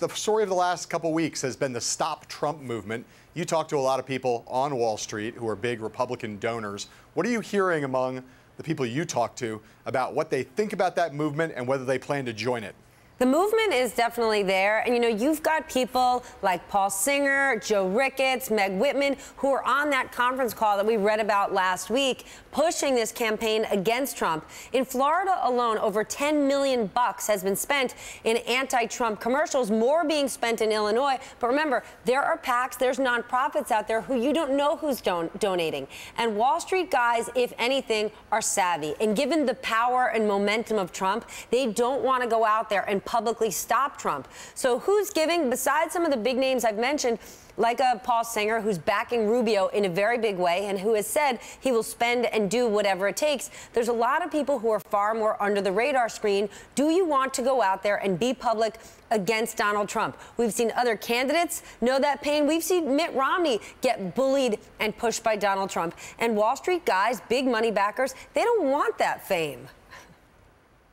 the story of the last couple weeks has been the Stop Trump movement. You talk to a lot of people on Wall Street who are big Republican donors. What are you hearing among the people you talk to about what they think about that movement and whether they plan to join it? The movement is definitely there. And, you know, you've got people like Paul Singer, Joe Ricketts, Meg Whitman, who are on that conference call that we read about last week, pushing this campaign against Trump. In Florida alone, over $10 million has been spent in anti-Trump commercials, more being spent in Illinois. But remember, there are PACs, there's nonprofits out there who you don't know who's donating. And Wall Street guys, if anything, are savvy. And given the power and momentum of Trump, they don't want to go out there and publicly stop Trump. So who's giving, besides some of the big names I've mentioned, like Paul Singer, who's backing Rubio in a very big way and who has said he will spend and do whatever it takes. There's a lot of people who are far more under the radar screen. Do you want to go out there and be public against Donald Trump? We've seen other candidates know that pain. We've seen Mitt Romney get bullied and pushed by Donald Trump. And Wall Street guys, big money backers, they don't want that fame.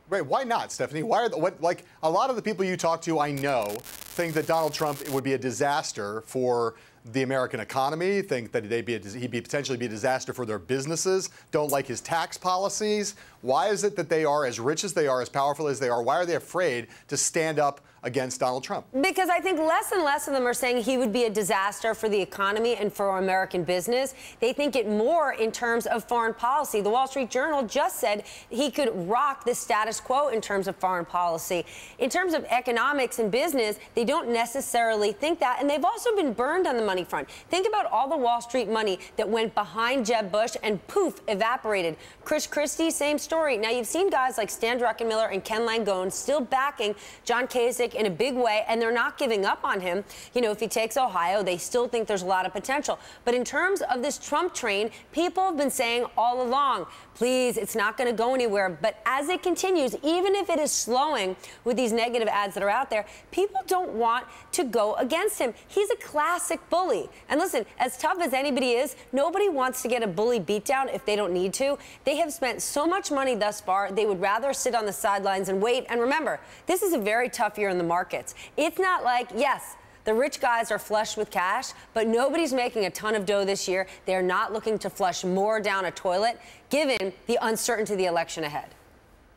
Right, why not, Stephanie? Why are like a lot of the people you talk to, I know, think that Donald Trump would be a disaster for the American economy, think that he'd potentially be a disaster for their businesses, don't like his tax policies. Why is it that they are as rich as they are, as powerful as they are? Why are they afraid to stand up against Donald Trump? Because I think less and less of them are saying he would be a disaster for the economy and for American business. They think it more in terms of foreign policy. The Wall Street Journal just said he could rock the status quo in terms of foreign policy. In terms of economics and business, they don't necessarily think that. And they've also been burned on the money front. Think about all the Wall Street money that went behind Jeb Bush and poof, evaporated. Chris Christie, same story. Now, you've seen guys like Stan Druckenmiller and Ken Langone still backing John Kasich in a big way, and they're not giving up on him. You know, if he takes Ohio, they still think there's a lot of potential. But in terms of this Trump train, people have been saying all along, please, it's not going to go anywhere. But as it continues, even if it is slowing with these negative ads that are out there, people don't want to go against him. He's a classic bully. And listen, as tough as anybody is, nobody wants to get a bully beatdown if they don't need to. They have spent so much money thus far, they would rather sit on the sidelines and wait. And remember, this is a very tough year in the markets. It's not like, yes, the rich guys are flush with cash, but nobody's making a ton of dough this year. They're not looking to flush more down a toilet, given the uncertainty of the election ahead.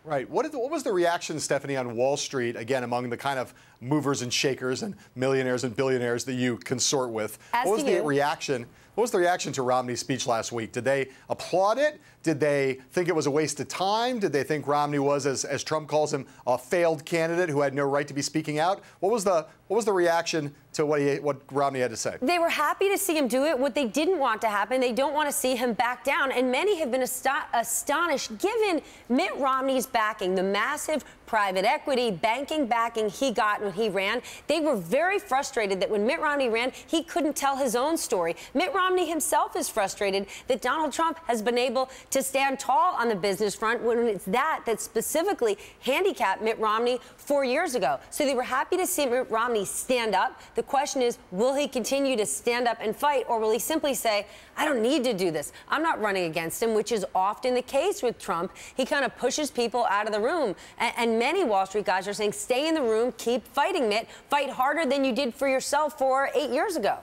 Right. What was the reaction, Stephanie, on Wall Street, again, among the kind of movers and shakers and millionaires and billionaires that you consort with? What was the reaction? What was the reaction to Romney's speech last week? Did they applaud it? Did they think it was a waste of time? Did they think Romney was, as Trump calls him, a failed candidate who had no right to be speaking out? What was the reaction to what Romney had to say? They were happy to see him do it. What they didn't want to happen, they don't want to see him back down. And many have been astonished, given Mitt Romney's backing, the massive private equity, banking backing he got when he ran. They were very frustrated that when Mitt Romney ran, he couldn't tell his own story. Mitt Romney himself is frustrated that Donald Trump has been able to stand tall on the business front when it's that specifically handicapped Mitt Romney 4 years ago. So they were happy to see Mitt Romney stand up. The question is, will he continue to stand up and fight, or will he simply say, I don't need to do this. I'm not running against him, which is often the case with Trump. He kind of pushes people out of the room. And many Wall Street guys are saying, stay in the room, keep fighting, Mitt. Fight harder than you did for yourself 8 years ago.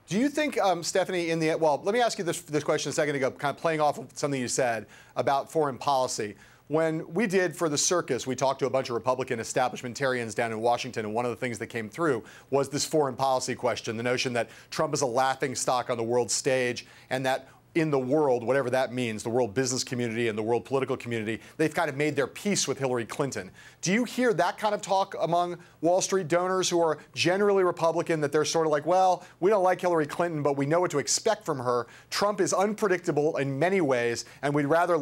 Do you think, Stephanie, well, let me ask you this question a second ago, kind of playing off of something you said about foreign policy. When we did for the circus, we talked to a bunch of Republican establishmentarians down in Washington, and one of the things that came through was this foreign policy question, the notion that Trump is a laughingstock on the world stage, and that in the world, whatever that means, the world business community and the world political community, they've kind of made their peace with Hillary Clinton. Do you hear that kind of talk among Wall Street donors who are generally Republican, that they're sort of like, well, we don't like Hillary Clinton, but we know what to expect from her. Trump is unpredictable in many ways, and we'd rather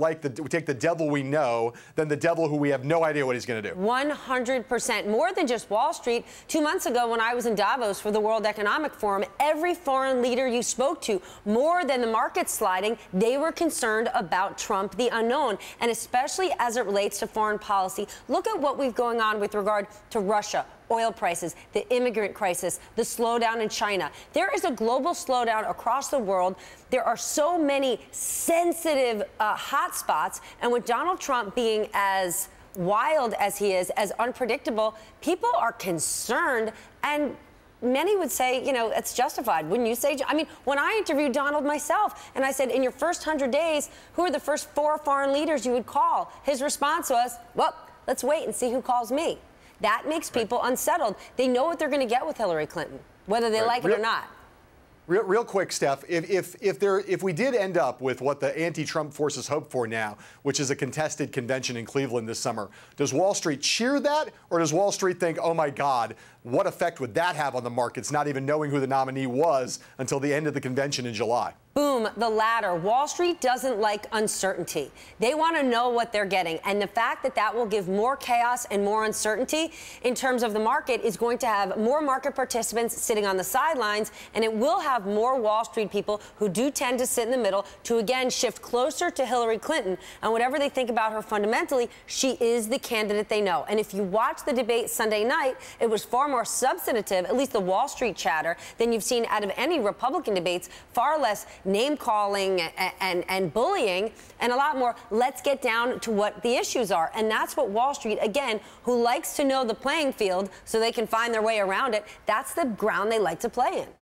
take the devil we know than the devil who we have no idea what he's going to do. 100%. More than just Wall Street. 2 months ago, when I was in Davos for the World Economic Forum, every foreign leader you spoke to, more than the markets sliding, they were concerned about Trump, the unknown, and especially as it relates to foreign policy. Look at what we've going on with regard to Russia, oil prices, the immigrant crisis, the slowdown in China. There is a global slowdown across the world. There are so many sensitive hot spots, and with Donald Trump being as wild as he is, as unpredictable, people are concerned, and many would say, you know, it's justified. Wouldn't you say? I mean, when I interviewed Donald myself, and I said, in your first 100 days, who are the first 4 foreign leaders you would call? His response was, well, let's wait and see who calls me. That makes people unsettled. They know what they're going to get with Hillary Clinton, whether they like it or not. Real quick, Steph, if we did end up with what the anti-Trump forces hope for now, which is a contested convention in Cleveland this summer, does Wall Street cheer that, or does Wall Street think, oh my God, what effect would that have on the markets, not even knowing who the nominee was until the end of the convention in July? Boom, the latter. Wall Street doesn't like uncertainty. They want to know what they're getting. And the fact that that will give more chaos and more uncertainty in terms of the market is going to have more market participants sitting on the sidelines, and it will have more Wall Street people who do tend to sit in the middle to, again, shift closer to Hillary Clinton. And whatever they think about her fundamentally, she is the candidate they know. And if you watch the debate Sunday night, it was far more substantive, at least the Wall Street chatter, than you've seen out of any Republican debates, far less name-calling and bullying, and a lot more, let's get down to what the issues are. And that's what Wall Street, again, who likes to know the playing field so they can find their way around it, that's the ground they like to play in.